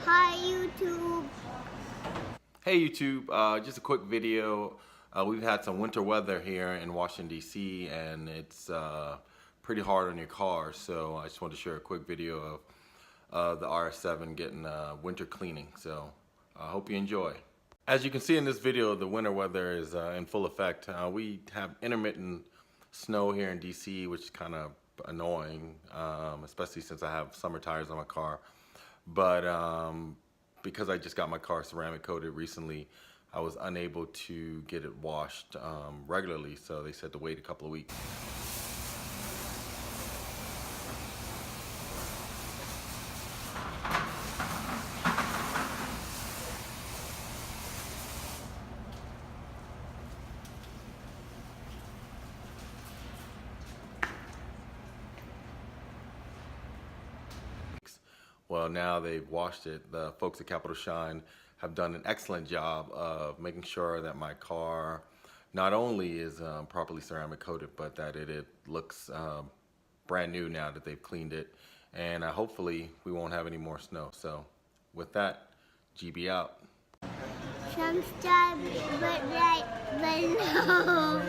Hi YouTube. Hey YouTube, just a quick video. We've had some winter weather here in Washington DC, and it's pretty hard on your car, so I just wanted to share a quick video of the RS7 getting winter cleaning. So I hope you enjoy. As you can see in this video, the winter weather is in full effect. We have intermittent snow here in DC, which is kind of annoying, especially since I have summer tires on my car. But because I just got my car ceramic coated recently, I was unable to get it washed regularly, so they said to wait a couple of weeks. Well, now they've washed it. The folks at Capital Shine have done an excellent job of making sure that my car not only is properly ceramic coated, but that it looks brand new now that they've cleaned it. And hopefully we won't have any more snow. So with that, GB out. Subscribe right below.